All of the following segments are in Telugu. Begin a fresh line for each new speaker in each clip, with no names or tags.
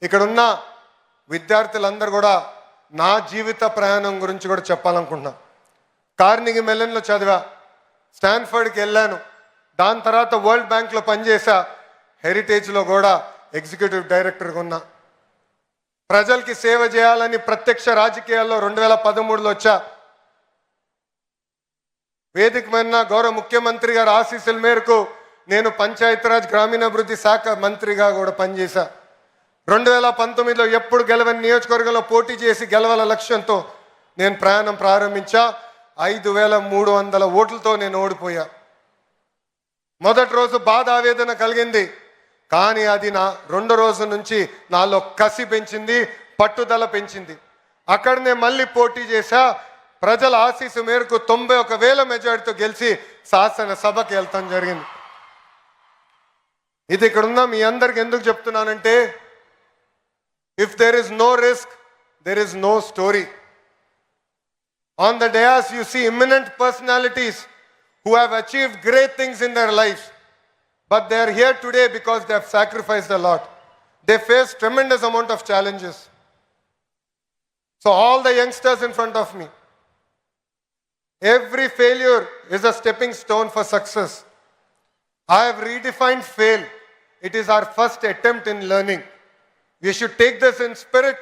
ఇక్కడున్న విద్యార్థులందరూ కూడా నా జీవిత ప్రయాణం గురించి కూడా చెప్పాలనుకుంటున్నా. కార్నిగీ మెలన్లో చదివా, స్టాన్ఫర్డ్కి వెళ్ళాను, దాని తర్వాత వరల్డ్ బ్యాంక్లో పనిచేసా, హెరిటేజ్లో కూడా ఎగ్జిక్యూటివ్ డైరెక్టర్గా ఉన్నా. ప్రజలకి సేవ చేయాలని ప్రత్యక్ష రాజకీయాల్లో 2013లో వచ్చా. వేదికమైన గౌరవ ముఖ్యమంత్రి గారి ఆశీస్సుల మేరకు నేను పంచాయతీరాజ్ గ్రామీణాభివృద్ధి శాఖ మంత్రిగా కూడా పనిచేశా. 2019లో ఎప్పుడు గెలవని నియోజకవర్గంలో పోటీ చేసి గెలవాల లక్ష్యంతో నేను ప్రయాణం ప్రారంభించా. 5300 ఓట్లతో నేను ఓడిపోయా. మొదటి రోజు బాధ ఆవేదన కలిగింది, కానీ అది నా రెండో రోజు నుంచి నాలో కసి పెంచింది, పట్టుదల పెంచింది. అక్కడనే మళ్ళీ పోటీ చేశా. ప్రజల ఆశీస్సు మేరకు 91,000 మెజార్టీతో గెలిచి శాసనసభకి వెళ్తాం జరిగింది. ఇది ఇక్కడున్న మీ అందరికి ఎందుకు చెప్తున్నానంటే, if there is no risk, there is no story. On the dais you see eminent personalities who have achieved great things in their lives, but they are here today because they have sacrificed a lot. They face tremendous amount of challenges. So all the youngsters in front of me, every failure is a stepping stone for success. I have redefined fail. It is our first attempt in learning. We should take this in spirit.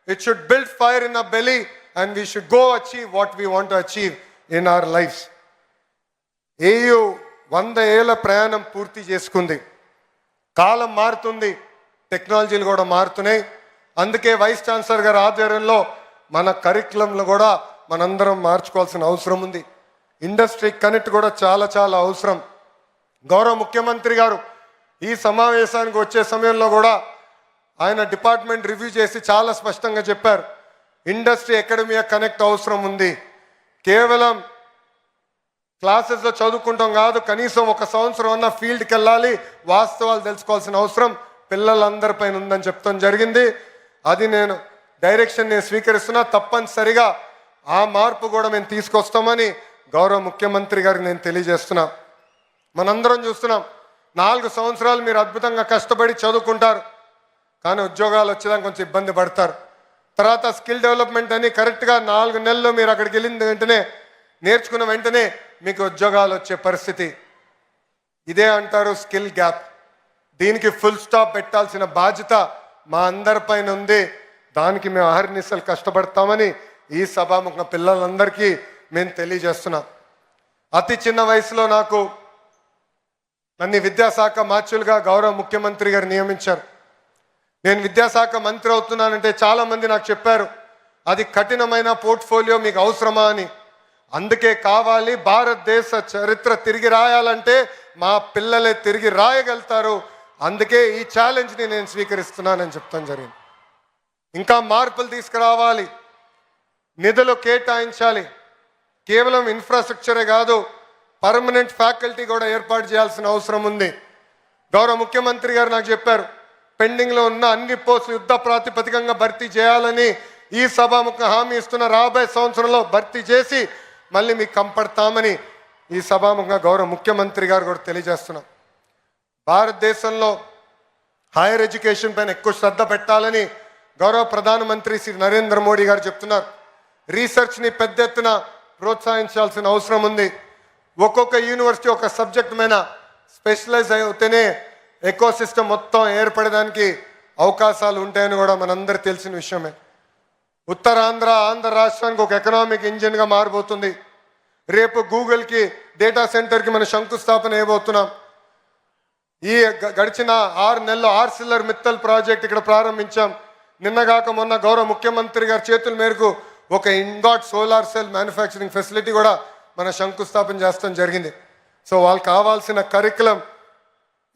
It should build fire in our belly, and we should go achieve what we want to achieve in our lives. AU 100 ఏళ్ల ప్రయాణం పూర్తి చేసుకుంది. కాలం మారుతుంది, టెక్నాలజీలు కూడా మారుతున్నాయి. అందుకే వైస్ ఛాన్సలర్ గారి ఆధ్వర్యంలో మన కరికులంలో కూడా మనందరం మార్చుకోవాల్సిన అవసరం ఉంది. ఇండస్ట్రీ కనెక్ట్ కూడా చాలా చాలా అవసరం. గౌరవ ముఖ్యమంత్రి గారు ఈ సమావేశానికి వచ్చే సమయంలో కూడా ఆయన డిపార్ట్మెంట్ రివ్యూ చేసి చాలా స్పష్టంగా చెప్పారు, ఇండస్ట్రీ అకాడమియా కనెక్ట్ అవసరం ఉంది. కేవలం క్లాసెస్లో చదువుకుంటాం కాదు, కనీసం 1 సంవత్సరం అన్న ఫీల్డ్కి వెళ్ళాలి, వాస్తవాలు తెలుసుకోవాల్సిన అవసరం పిల్లలందరిపైన ఉందని చెప్తాం జరిగింది. అది నేను డైరెక్షన్ నేను స్వీకరిస్తున్నా. తప్పనిసరిగా ఆ మార్పు కూడా మేము తీసుకొస్తామని గౌరవ ముఖ్యమంత్రి గారికి నేను తెలియజేస్తున్నా. మనందరం చూస్తున్నాం, 4 సంవత్సరాలు మీరు అద్భుతంగా కష్టపడి చదువుకుంటారు, కానీ ఉద్యోగాలు వచ్చేదానికి కొంచెం ఇబ్బంది పడతారు. తర్వాత స్కిల్ డెవలప్మెంట్ అని కరెక్ట్గా 4 నెలల్లో మీరు అక్కడికి వెళ్ళిన వెంటనే నేర్చుకున్న వెంటనే మీకు ఉద్యోగాలు వచ్చే పరిస్థితి. ఇదే అంటారు స్కిల్ గ్యాప్. దీనికి ఫుల్ స్టాప్ పెట్టాల్సిన బాధ్యత మా అందరిపైన ఉంది. దానికి మేము అహర్నిశలు కష్టపడతామని ఈ సభాముఖ పిల్లలందరికీ మేము తెలియజేస్తున్నాం. అతి చిన్న వయసులో నన్ను విద్యాశాఖ మార్చులుగా గౌరవ ముఖ్యమంత్రి గారు నియమించారు. నేను విద్యాశాఖ మంత్రి అవుతున్నానంటే చాలామంది నాకు చెప్పారు, అది కఠినమైన పోర్ట్ఫోలియో, మీకు అవసరమా అని. అందుకే కావాలి, భారతదేశ చరిత్ర తిరిగి రాయాలంటే మా పిల్లలే తిరిగి రాయగలుగుతారు. అందుకే ఈ ఛాలెంజ్ని నేను స్వీకరిస్తున్నానని చెప్తాను జరిగింది. ఇంకా మార్పులు తీసుకురావాలి, నిధులు కేటాయించాలి. కేవలం ఇన్ఫ్రాస్ట్రక్చరే కాదు, పర్మనెంట్ ఫ్యాకల్టీ కూడా ఏర్పాటు చేయాల్సిన అవసరం ఉంది. గౌరవ ముఖ్యమంత్రి గారు నాకు చెప్పారు, పెండింగ్లో ఉన్న అన్ని పోస్టులు యుద్ధ ప్రాతిపదికంగా భర్తీ చేయాలని ఈ సభాముఖ హామీ ఇస్తున్న. రాబోయే సంవత్సరంలో భర్తీ చేసి మళ్ళీ మీకు కంపడతామని ఈ సభాముఖంగా గౌరవ ముఖ్యమంత్రి గారు కూడా తెలియజేస్తున్నాం. భారతదేశంలో హైయర్ ఎడ్యుకేషన్ పైన ఎక్కువ శ్రద్ధ పెట్టాలని గౌరవ ప్రధానమంత్రి శ్రీ నరేంద్ర మోడీ గారు చెప్తున్నారు. రీసెర్చ్ని పెద్ద ఎత్తున ప్రోత్సహించాల్సిన అవసరం ఉంది. ఒక్కొక్క యూనివర్సిటీ ఒక సబ్జెక్ట్ మీద స్పెషలైజ్ అయితేనే ఎకో సిస్టమ్ మొత్తం ఏర్పడడానికి అవకాశాలు ఉంటాయని కూడా మనందరూ తెలిసిన విషయమే. ఉత్తరాంధ్ర ఆంధ్ర రాష్ట్రానికి ఒక ఎకనామిక్ ఇంజిన్గా మారబోతుంది. రేపు గూగుల్కి డేటా సెంటర్కి మనం శంకుస్థాపన వేయబోతున్నాం. ఈ గడిచిన 6 నెలల్లో ఆర్సిల్లర్ మిత్తల్ ప్రాజెక్ట్ ఇక్కడ ప్రారంభించాం. నిన్నగాక మొన్న గౌరవ ముఖ్యమంత్రి గారి చేతుల మేరకు ఒక ఇంగాట్ సోలార్ సెల్ మ్యానుఫ్యాక్చరింగ్ ఫెసిలిటీ కూడా మన శంకుస్థాపన చేస్తాం జరిగింది. సో వాళ్ళకి కావాల్సిన కరికులం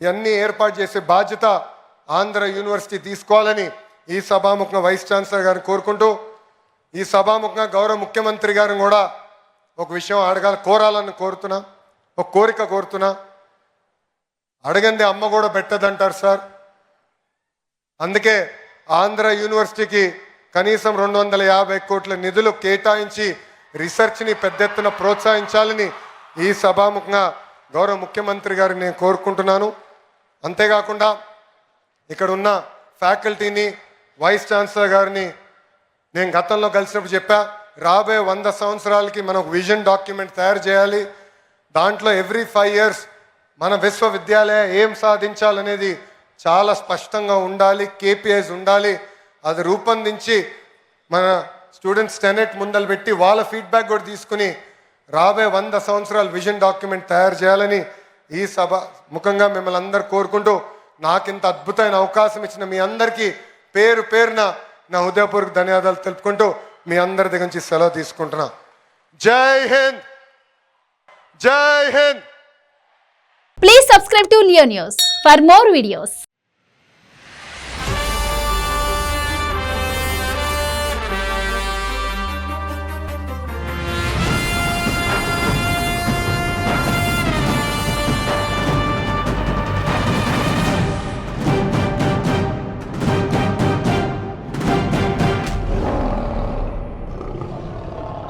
ఇవన్నీ ఏర్పాటు చేసే బాధ్యత ఆంధ్ర యూనివర్సిటీ తీసుకోవాలని ఈ సభాముఖంగా వైస్ ఛాన్సలర్ గారిని కోరుకుంటూ, ఈ సభాముఖంగా గౌరవ ముఖ్యమంత్రి గారిని కూడా ఒక విషయం కోరాలని కోరుతున్నా, ఒక కోరిక కోరుతున్నా. అడగండి అమ్మ కూడా పెట్టదంటారు సార్. అందుకే ఆంధ్ర యూనివర్సిటీకి కనీసం 250 కోట్ల నిధులు కేటాయించి రీసెర్చ్ని పెద్ద ఎత్తున ప్రోత్సహించాలని ఈ సభాముఖంగా గౌరవ ముఖ్యమంత్రి గారిని నేను కోరుకుంటున్నాను. అంతేకాకుండా ఇక్కడ ఉన్న ఫ్యాకల్టీని వైస్ ఛాన్సలర్ గారిని నేను గతంలో కలిసినప్పుడు చెప్పా, రాబోయే 100 సంవత్సరాలకి మనం ఒక విజన్ డాక్యుమెంట్ తయారు చేయాలి. దాంట్లో ఎవ్రీ 5 years మన విశ్వవిద్యాలయం ఏం సాధించాలనేది చాలా స్పష్టంగా ఉండాలి, KPIs ఉండాలి. అది రూపొందించి మన స్టూడెంట్స్ టెనెట్ ముందలు పెట్టి వాళ్ళ ఫీడ్బ్యాక్ కూడా తీసుకుని రాబోయే 100 సంవత్సరాల విజన్ డాక్యుమెంట్ తయారు చేయాలని ఈ సభ ముఖంగా మిమ్మల్ని అందరు కోరుకుంటూ, నాకు ఇంత అద్భుతమైన అవకాశం ఇచ్చిన మీ అందరికీ పేరు పేరున నా హృదయపూర్వక ధన్యవాదాలు తెలుపుకుంటూ మీ అందరి దగ్గర నుంచి సెలవు తీసుకుంటున్నా. జై హింద్, జై Hind.
Please subscribe to Leo News for more videos.